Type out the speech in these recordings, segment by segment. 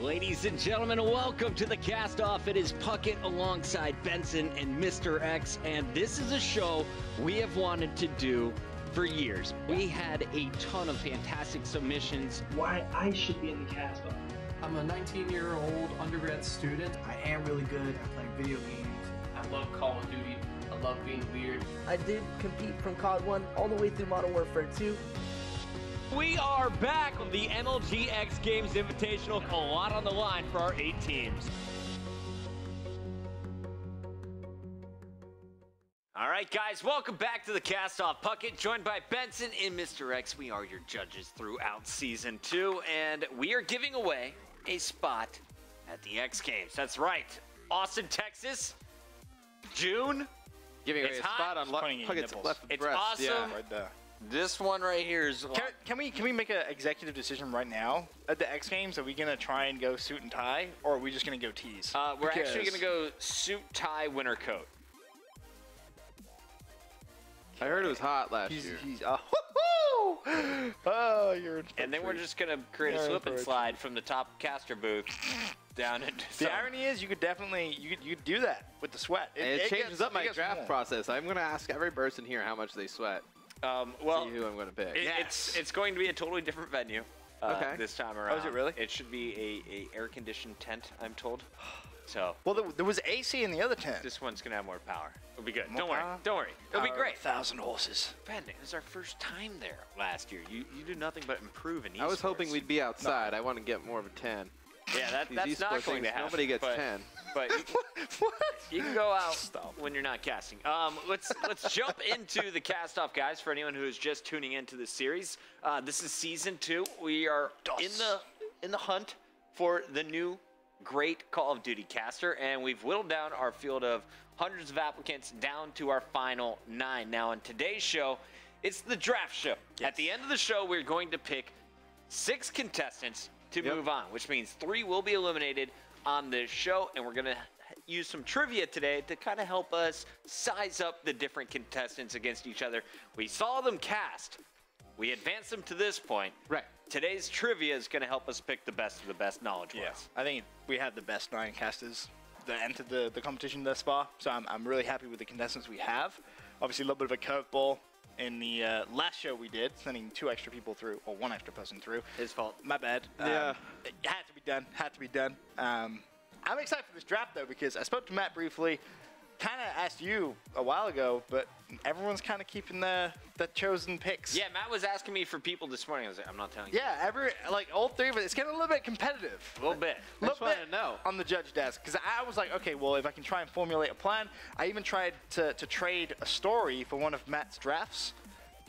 Ladies and gentlemen, welcome to the cast-off. It is Puckett alongside Benson and Mr. X, and this is a show we have wanted to do for years. We had a ton of fantastic submissions. Why I should be in the cast-off. I'm a 19-year-old undergrad student. I am really good at playing video games. I love Call of Duty. I love being weird. I did compete from COD 1 all the way through Modern Warfare 2. We are back on the MLG X Games Invitational. A lot on the line for our 8 teams. All right, guys, welcome back to the Cast-Off. Puckett, joined by Benson and Mr. X. We are your judges throughout Season 2, and we are giving away a spot at the X Games. That's right. Austin, Texas, June. Giving away It's a hot. spot on Puckett's left It's breast. awesome. Yeah, right there. This one right here is. Can we make an executive decision right now at the X Games? Are we gonna try and go suit and tie, or are we just gonna go tees? We're actually gonna go suit, tie, winter coat. I heard it was hot last year. Oh, you're. And then we're just gonna create a slip and slide from the top caster booth down into. The irony is, you could definitely you could do that with the sweat. It changes up my draft process. I'm gonna ask every person here how much they sweat. Well, see who I'm gonna pick. It's going to be a totally different venue this time around. Oh, is it really? It should be a air-conditioned tent, I'm told. So. Well, there was AC in the other tent. This one's gonna have more power. It'll be good. More Don't power? worry. Don't worry. It'll be great. 1,000 horses. Ben, it was our first time there last year. You do nothing but improve in esports. I was hoping we'd be outside. I want to get more of a 10. Yeah, that's not going to happen. Nobody gets 10. But you can go out when you're not casting. Let's jump into the cast-off, guys. For anyone who is just tuning into this series, this is Season 2. We are in the hunt for the new great Call of Duty caster, and we've whittled down our field of hundreds of applicants down to our final 9. Now, in today's show, it's the draft show. Yes. At the end of the show, we're going to pick 6 contestants to move on, which means 3 will be eliminated on this show, and we're going to use some trivia today to kind of help us size up the different contestants against each other. We saw them cast. We advanced them to this point. Right. Today's trivia is going to help us pick the best of the best knowledge-wise. I think we have the best 9 casters that entered the competition thus far, so I'm really happy with the contestants we have. Obviously, a little bit of a curveball in the last show we did, sending 2 extra people through, or 1 extra person through. His fault. My bad. Yeah. It had to be done. Had to be done. I'm excited for this draft, though, because I spoke to Matt briefly, kind of asked you a while ago, but everyone's kind of keeping the chosen picks. Yeah, Matt was asking me for people this morning. I was like, I'm not telling you. Yeah, all 3 of it. It's getting a little bit competitive. A little bit. A little bit on the judge desk. Because I was like, okay, well, if I can try and formulate a plan. I even tried to trade a story for one of Matt's drafts.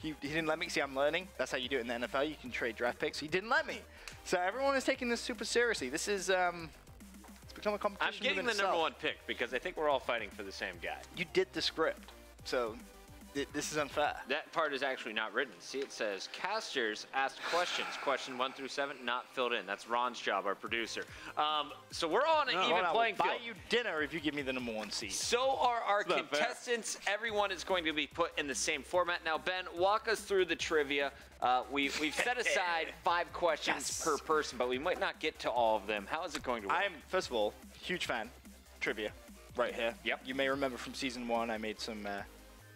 He didn't let me. See, I'm learning. That's how you do it in the NFL. You can trade draft picks. He didn't let me. So everyone is taking this super seriously. This is it's become a competition. I'm getting the number 1 pick because I think we're all fighting for the same guy. You did the script, so this is unfair. That part is actually not written. See, it says casters asked questions. Question 1 through 7 not filled in. That's Ron's job, our producer. So we're on an even playing field. I'll buy you dinner if you give me the number 1 seed. So are our contestants. Everyone is going to be put in the same format. Now, Ben, walk us through the trivia. We've set aside 5 questions per person, but we might not get to all of them. How is it going to work? I am, first of all, huge fan. Trivia, right here. Yep. You may remember from Season 1, I made some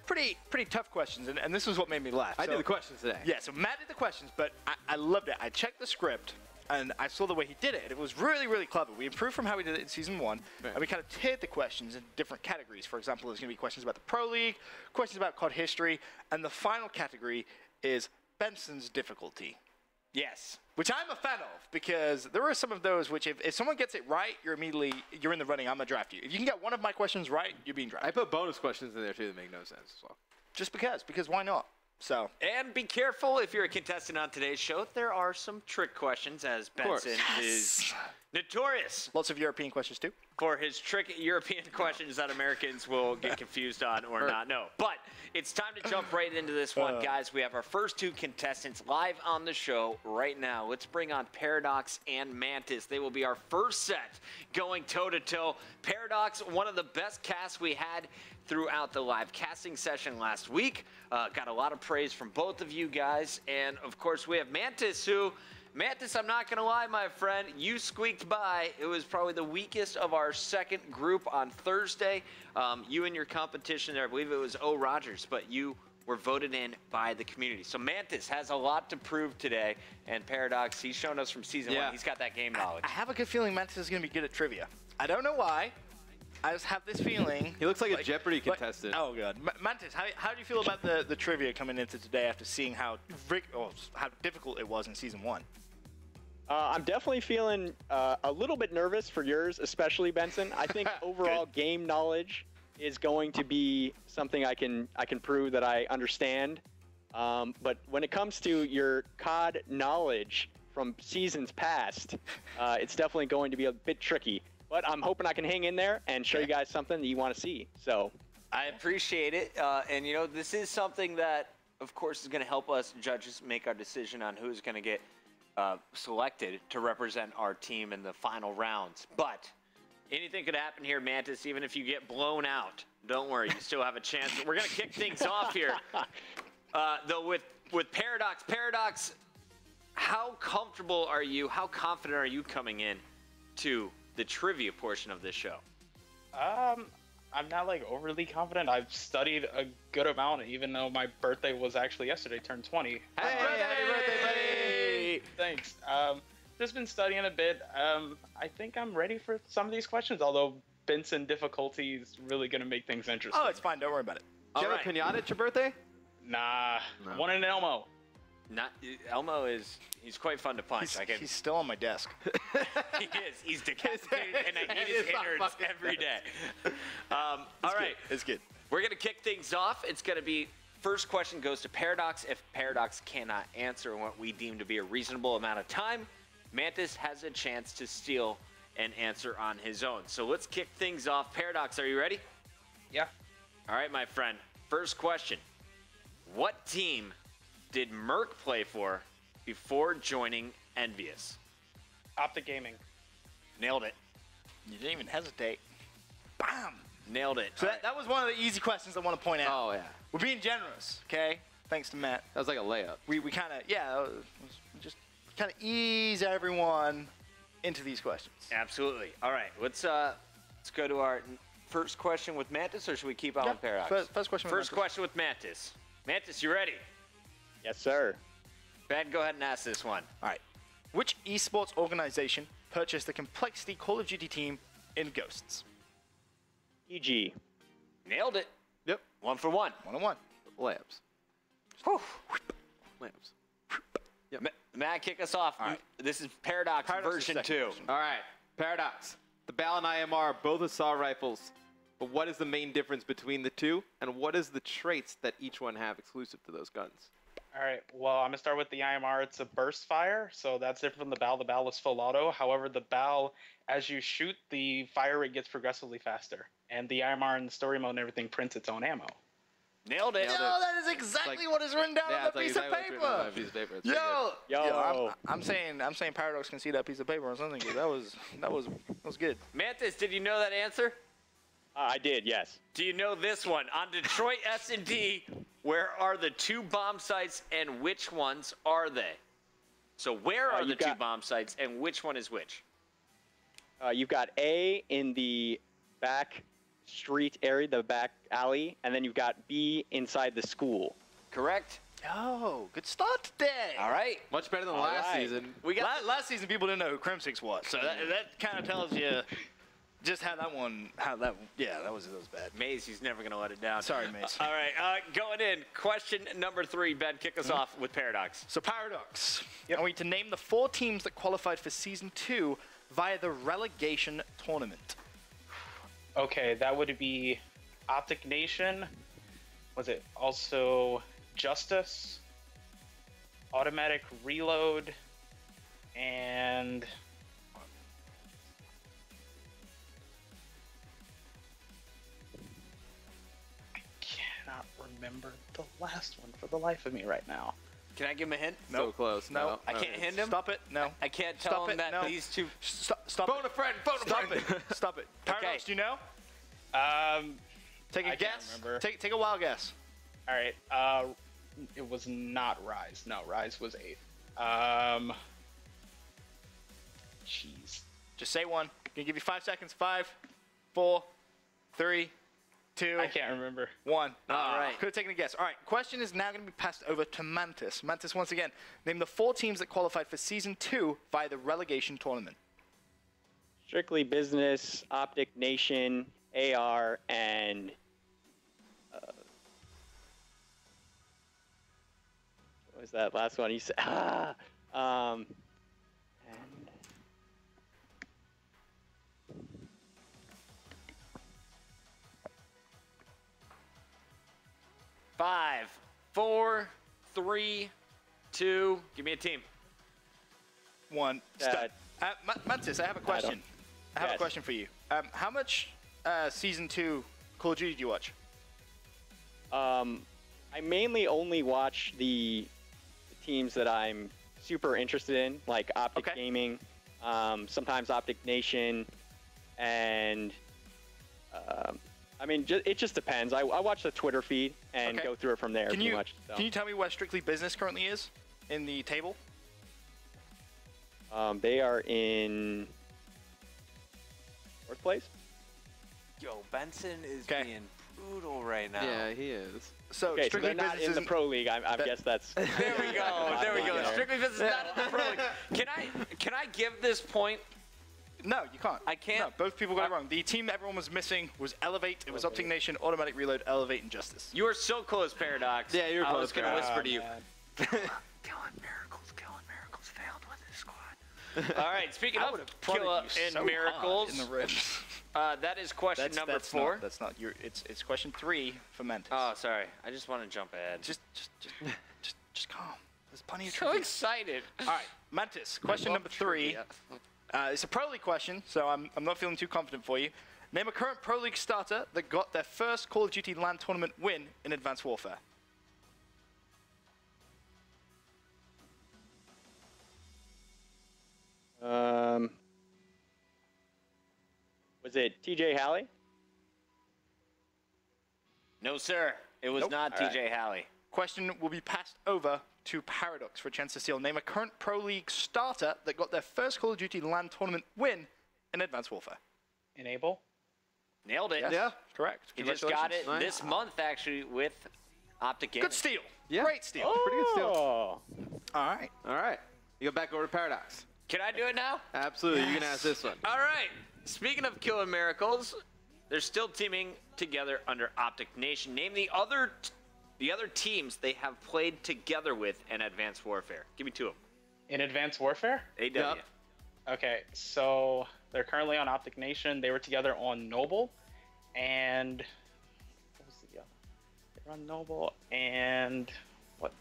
pretty tough questions, and this was what made me laugh. I did the questions today. Yeah, so Matt did the questions, but I loved it. I checked the script, and I saw the way he did it. It was really, really clever. We improved from how we did it in Season 1, and we kind of tiered the questions in different categories. For example, there's going to be questions about the Pro League, questions about COD history, and the final category is Benson's difficulty. Yes. Which I'm a fan of, because there are some of those which if someone gets it right, you're in the running. I'm going to draft you. If you can get one of my questions right, you're being drafted. I put bonus questions in there, too, that make no sense. So. Just because why not? So. And be careful if you're a contestant on today's show. There are some trick questions, as Benson is notorious. Lots of European questions, too. For his trick European questions that Americans will get confused on or not know. But it's time to jump right into this one, guys. We have our first 2 contestants live on the show right now. Let's bring on Paradox and Mantis. They will be our first set going toe-to-toe. Paradox, one of the best casts we had throughout the live casting session last week. Got a lot of praise from both of you guys. And, of course, we have Mantis, who Mantis, I'm not going to lie, my friend. You squeaked by. It was probably the weakest of our second group on Thursday. You and your competition there, I believe it was O. Rogers, but you were voted in by the community. So Mantis has a lot to prove today. And Paradox, he's shown us from season 1. He's got that game knowledge. I have a good feeling Mantis is going to be good at trivia. I don't know why. I just have this feeling. He looks like a Jeopardy contestant. Oh, God. Mantis, how do you feel about the trivia coming into today after seeing how difficult it was in season 1? I'm definitely feeling a little bit nervous for yours, especially Benson. I think overall game knowledge is going to be something I can prove that I understand. But when it comes to your COD knowledge from seasons past, it's definitely going to be a bit tricky. But I'm hoping I can hang in there and show you guys something that you want to see. So I appreciate it. And, you know, this is something that, of course, is going to help us judges make our decision on who's going to get selected to represent our team in the final rounds. But anything could happen here, Mantis, even if you get blown out. Don't worry, you still have a chance. We're going to kick things off here. Though with Paradox. Paradox, how comfortable are you, how confident are you coming in to the trivia portion of this show? I'm not like overly confident. I've studied a good amount, even though my birthday was actually yesterday, turned 20. Happy birthday, buddy! Thanks. Just been studying a bit. I think I'm ready for some of these questions, although Benson difficulty is really going to make things interesting. Oh, it's fine. Don't worry about it. Do you have a pinata at your birthday? Nah. One in Elmo. Elmo he's quite fun to punch. He's still on my desk. He is. He's decapitated, and I eat his innards every day. All right. It's good. We're going to kick things off. It's going to be first question goes to Paradox. If Paradox cannot answer in what we deem to be a reasonable amount of time, Mantis has a chance to steal an answer on his own. So let's kick things off. Paradox, are you ready? Yeah. All right, my friend. First question. What team did Merc play for before joining Envious? Optic Gaming. Nailed it. You didn't even hesitate. Bam! Nailed it. So that was one of the easy questions I want to point out. Oh, yeah. We're being generous, okay? Thanks to Matt. That was like a layup. We kind of, just kind of ease everyone into these questions. Absolutely. All right, let's go to our first question with Mantis, or should we keep on with Paradox? First question with Mantis. Question with Mantis. Mantis, you ready? yes, sir. Ben, go ahead and ask this one. All right. Which esports organization purchased the Complexity Call of Duty team in Ghosts? EG. Nailed it. Yep. 1 for 1. 1-on-1. Layups. Whew. Layups. Matt, kick us off. All right. This is Paradox version 2. All right. Paradox. The BAL and IMR are both assault rifles, but what is the main difference between the two, and what is the traits that each one have exclusive to those guns? All right. Well, I'm going to start with the IMR. It's a burst fire, so that's different from the BAL. The BAL is full auto. However, the BAL, as you shoot, the fire rate gets progressively faster. And the IMR in the story mode and everything prints its own ammo. Nailed it. Yo, that is exactly what is written down on the piece of paper. Yo, I'm saying Paradox can see that piece of paper or something. That was good. Mantis, did you know that answer? I did, yes. Do you know this one? On Detroit S&D, where are the 2 bomb sites and which ones are they? So where are the 2 bomb sites and which one is which? You've got A in the back street area, the back alley, and then you've got B inside the school. Correct? Yo, good start today. All right. Much better than last season. We got last season people didn't know who Crimsix was, so that kind of tells you just how that was bad. Maze, he's never going to let it down. Sorry, Maze. All right, going in. Question number 3. Ben, kick us off with Paradox. So Paradox, I want you to name the 4 teams that qualified for Season 2 via the relegation tournament. Okay, that would be Optic Nation. Was it also Justice, Automatic Reload, and I cannot remember the last one for the life of me right now. Can I give him a hint? So close. No. I can't hint him? Stop it. No. I can't tell him that these 2... Stop Phone a friend. Phone a Stop friend. it. Stop it. Paradox, do you know? Take a I can't guess. remember. Take a wild guess. All right. It was not Rise. No, Rise was 8. Just say one. Gonna give you 5 seconds. 5, 4, 3, 2. I can't remember. 1. All right. Could have taken a guess. All right. Question is now going to be passed over to Mantis. Mantis, once again, name the 4 teams that qualified for Season 2 via the relegation tournament. Strictly Business, Optic Nation, AR, and what was that last one? You said and 5, 4, 3, 2. Give me a team. 1. Mantis, I have a question. I have a Yes. question for you. How much Season 2 Call of Duty do you watch? I mainly only watch the teams that I'm super interested in, like Optic Okay. Gaming, sometimes Optic Nation, and I mean, it just depends. I watch the Twitter feed and Okay. go through it from there. Can pretty you much, so. can you tell me where Strictly Business currently is in the table? They are in 4th place. Yo, Benson is Okay. being brutal right now. Yeah, he is. So Okay, so Strictly they're not Business in the isn't- pro league. I guess that's. There we go. There we go. Yeah. Strictly Business not in the pro league. Can I give this point? No, you can't. I can't? No, both people got it wrong. The team everyone was missing was Elevate. It was Optic Nation, Automatic Reload, Elevate, and Justice. You are so close, Paradox. Yeah, you're I close, was going to Paradox. whisper to you. Killing miracles failed with his squad. All right, speaking I of would have prodded Killa you and so hard Miracles, in the ribs. that is question number 4. That's not your. It's question 3 for Mantis. Oh, sorry. I just want to jump ahead. Just calm. There's plenty of So trivia. excited. All right, Mantis. Question number 3. It's a Pro League question, so I'm not feeling too confident for you. Name a current Pro League starter that got their first Call of Duty LAN tournament win in Advanced Warfare. Was it TJ Halley? No, sir. It was Nope. not All right. TJ Halley. Question will be passed over to Paradox for a chance to steal. Name a current Pro League starter that got their first Call of Duty LAN tournament win in Advanced Warfare. Enable. Nailed it. Yes, correct. He just got it Congratulations. this month, actually, with Optic Gaming. Good steal. Yeah. Great steal. Pretty good steal. Oh. All right. All right. You go back over to Paradox. Can I do it now? Absolutely. You can ask this one. All right. Speaking of Killing Miracles, they're still teaming together under Optic Nation. Name the other teams they have played together with in Advanced Warfare. Give me 2 of them. In Advanced Warfare? AW. Yep. Okay, so they're currently on Optic Nation. They were together on Noble, and what was the other? They were on Noble and what?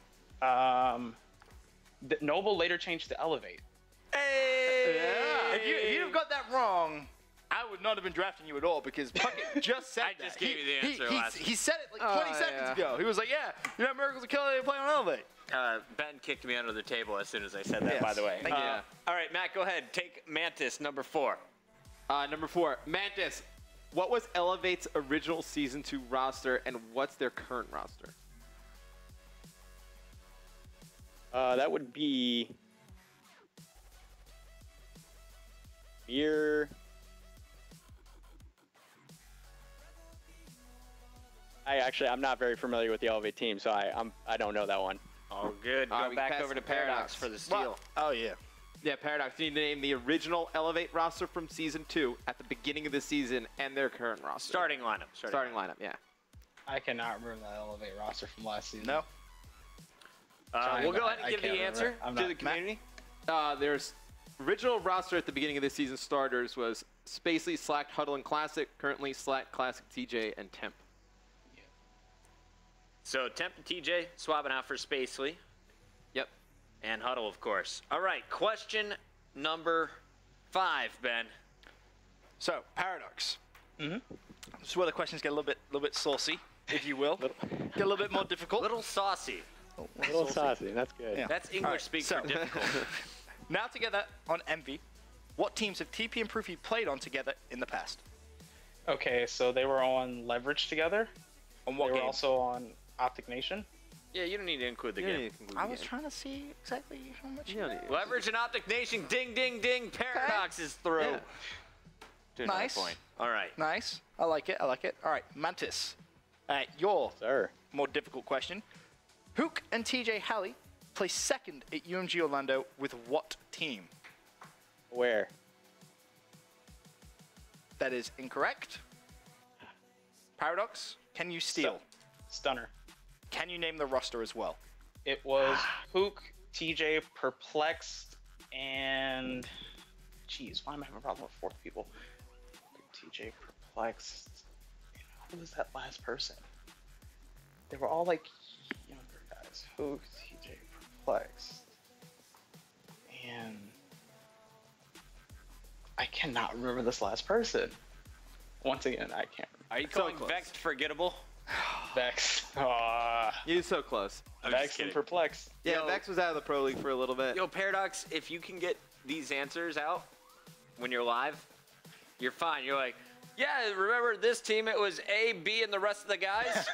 Noble later changed to Elevate. Hey! Yeah. If you'd have got that wrong, I would not have been drafting you at all because Puckett just said I that. just gave you the answer last He said it like 20 seconds yeah. ago. He was like, yeah, you know, Miracles are killer, they play on Elevate. Ben kicked me under the table as soon as I said that, Yes. by the way. Thank you. All right, Matt, go ahead. Take Mantis, number 4. Number 4, Mantis. What was Elevate's original Season 2 roster, and what's their current roster? That would be Beer. I'm not very familiar with the Elevate team, so I don't know that one. Oh, good. All right, Go we back pass over to to Paradox Paradox. for the steal. Oh, yeah. Yeah, Paradox. You need to name the original Elevate roster from Season 2 at the beginning of the season and their current roster. Starting lineup. Starting lineup, yeah. I cannot remember that Elevate roster from last season. No? We'll go ahead and I give can't the answer remember. I'm to not- the community. There's original roster at the beginning of the season starters was Spacely, Slack, Huddle, and Classic. Currently, Slack, Classic, TJ, and Temp. So Temp and TJ swapping out for Spacely. Yep. And Huddle, of course. All right, question number 5, Ben. So, Paradox. Mm-hmm. This is where the questions get a little bit saucy, if you will. Get a little bit more difficult. Little saucy. A little saucy. That's good. Yeah. That's English All right, speak so- for difficult. Now together on Envy, what teams have TP and Proofy played on together in the past? Okay, so they were on Leverage together. On They what were game? also on Optic Nation. Yeah, you don't need to include the You don't game. need to include I the was game. trying to see exactly how much. You don't need to. Leverage and Optic Nation, ding, ding, ding. Paradox is through. Yeah. To another Nice. point. All right. Nice. I like it. I like it. All right, Mantis. Your Sir. more difficult question. Hook and TJ Halley placed second at UMG Orlando with what team? Where? That is incorrect. Paradox, can you steal? Stunner. Can you name the roster as well? It was Hook, TJ, Perplexed, and jeez, why am I having a problem with fourth people? TJ, Perplexed. Who was that last person? They were all like younger guys. Hook, TJ, Perplexed, and I cannot remember this last person. Once again, I can't remember. Are you So calling close. Vexed forgettable? Vex. You're so close. I'm just Vex and kidding. Perplexed. Yeah, Yo. Vex was out of the Pro League for a little bit. Yo, Paradox, if you can get these answers out when you're live, you're fine. You're like, yeah, remember this team? It was A, B, and the rest of the guys?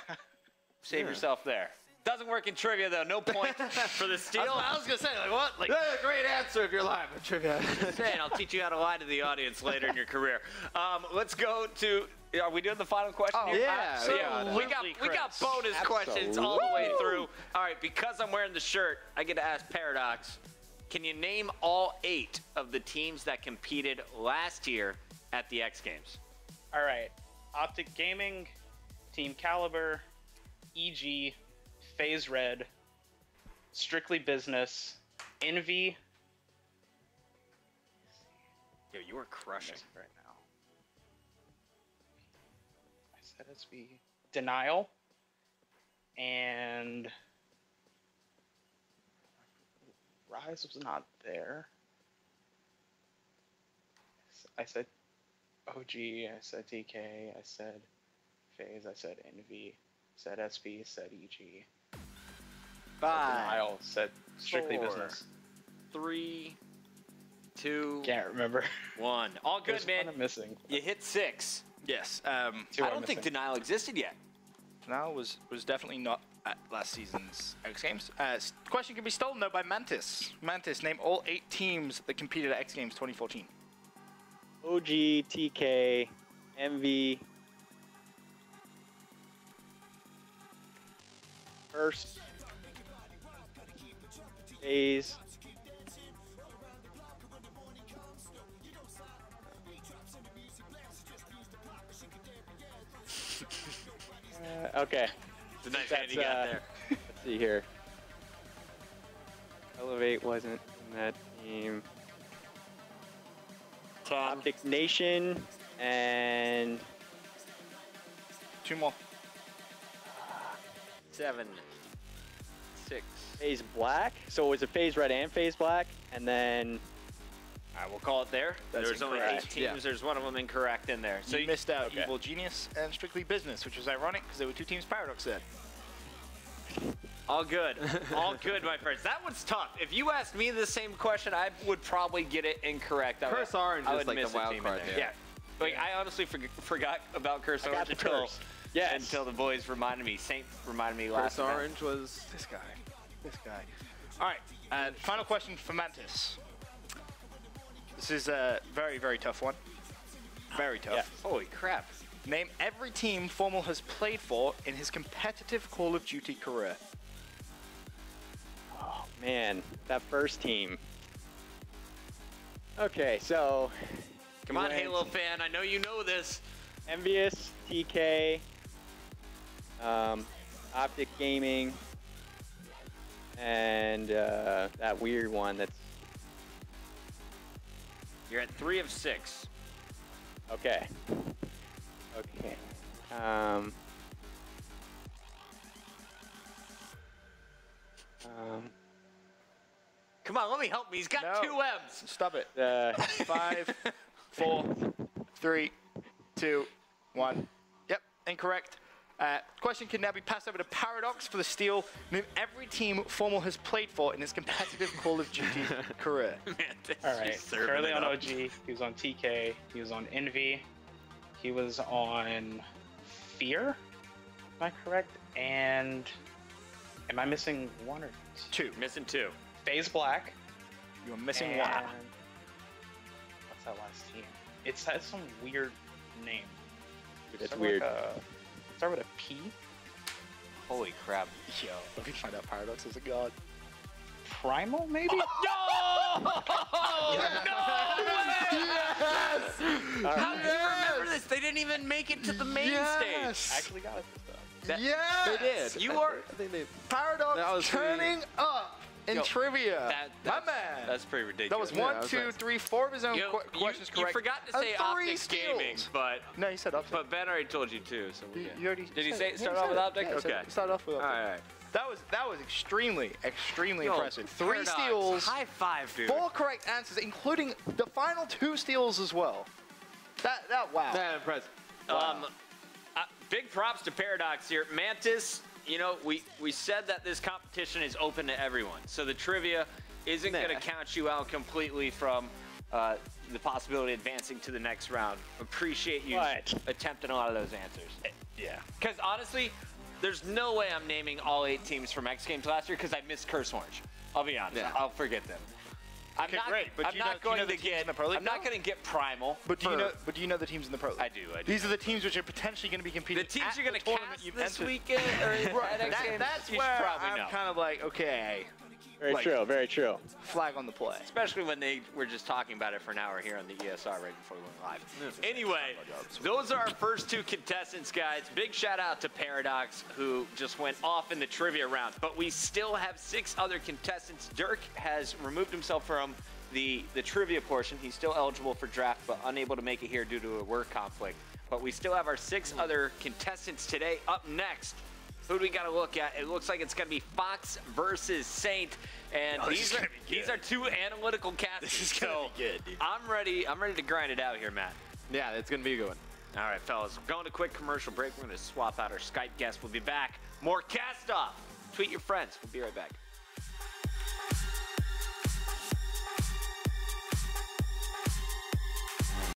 Save yourself there. Doesn't work in trivia, though. No point for the steal. I was gonna say, like, what? Like, That's a great answer if you're live at trivia. Saying, I'll teach you how to lie to the audience later in your career. Let's go to. Are we doing the final question? Oh, here? yeah, So yeah. we got bonus questions all the way through. All right, because I'm wearing the shirt, I get to ask Paradox. Can you name all 8 of the teams that competed last year at the X Games? All right. Optic Gaming, Team Caliber, EG, FaZe Red, Strictly Business, Envy. Yo, you were crushing. Right now. I said SB. Denial. And Rise was not there. I said OG, I said TK, I said FaZe, I said Envy, said SB, said EG. 5, Denial, said Strictly 4, Business. 3, 2, Can't remember. 1. All good, There's man. one I'm missing. You hit 6. yes. Two I I'm don't think missing. Denial existed yet. Denial was definitely not at last season's X Games. Question can be stolen though by Mantis. Mantis, name all 8 teams that competed at X Games 2014. OG, TK, MV, First, FaZe, okay. It's a nice That's, hand you got there. Let's see here. Elevate wasn't in that team. 10, Optic Nation and 2 more. 7, 6. FaZe Black. So it was a FaZe Red and FaZe Black, and then All right, we'll call it there. That's There's only 8 incorrect. teams. Yeah. There's one of them incorrect in there. So You missed out okay. Evil Genius and Strictly Business, which was ironic because there were 2 teams Paradox said. all good. All good, my friends. That one's tough. If you asked me the same question, I would probably get it incorrect. I would- Curse Orange I is would like the miss a wild team in card there. there. Yeah. Like, I honestly forgot about Curse I got Orange the until, curse. Yes. until the boys reminded me. Saint reminded me last Curse event. Orange was. This guy. This guy. All right. Final question for Mantis. This is a very, very tough one. Very tough. Yeah. Holy crap. Name every team Formal has played for in his competitive Call of Duty career. oh man, that first team. Okay, so Come we on, went Halo fan. I know you know this. Envious, TK, Optic Gaming, and that weird one that's You're at 3 of 6. okay. Okay. Come on, let me help me. He's got No. 2 M's. Stop it. 5, 5, 4, 3, 2, 1. Yep, incorrect. Question can now be passed over to Paradox for the steal. Name every team Formal has played for in his competitive Call of Duty career. All right. Currently on OG. He was on TK. He was on Envy. He was on Fear. Am I correct? And Am I missing one or two? Missing two. FaZe Black. You're missing and one. what's that last team? It has some weird name. It's weird. Start with a P. Holy crap. Yo, let me find out Paradox is a god. Primal, maybe? No! No way! Yes! How do you remember this? They didn't even make it to the main stage. Actually got it this time. Yes! They did. You are I think they. Paradox That was turning up in Yo, trivia. My that's, man. That's pretty ridiculous. That was Yeah, one, that was two, nice. three, four of his own questions you correct. forgot to and say 3 Optics steals. Gaming, but No, you said Optics. but Ben already told you too. So we're good. You already Did he said say it. start Yeah, off he with said it. Optics? Yeah, he said Okay. it. Start off with All Optics. right. That was extremely Yo, impressive. 3 Paradox, steals, High five, dude. 4 correct answers, including the final 2 steals as well. That wow. That impressive. Big props to Paradox here. Mantis, you know, we said that this competition is open to everyone. So the trivia isn't going to count you out completely from the possibility of advancing to the next round. Appreciate you attempting a lot of those answers. Yeah. Because honestly, there's no way I'm naming all 8 teams from X Games last year because I missed Curse Orange. I'll be honest. Yeah. I'll forget them. Okay, great. But I'm do you not know going the to teams get. in the Pro League I'm not now? going to get Primal. But do you know the teams in the Pro League? I do. These are the teams which are potentially going to be competing. The teams at you're going to the tournament cast you've this entered. weekend or at X Games, That's you should where probably I'm know. kind of like, okay, Very true. Very true. flag on the play. Especially when they were just talking about it for an hour here on the ESR right before we went live. Anyway, those are our first 2 contestants, guys. Big shout out to Paradox, who just went off in the trivia round. But we still have 6 other contestants. Dirk has removed himself from the trivia portion. He's still eligible for draft, but unable to make it here due to a work conflict. But we still have our 6 other contestants today. Up next, who do we got to look at? It looks like it's going to be Fox versus Saint, and these are 2 analytical casters. This is gonna be good, dude. I'm ready to grind it out here, Matt. Yeah, it's gonna be a good one. All right, fellas, we're going to a quick commercial break. We're going to swap out our Skype guest. We'll be back. More cast off. Tweet your friends. We'll be right back.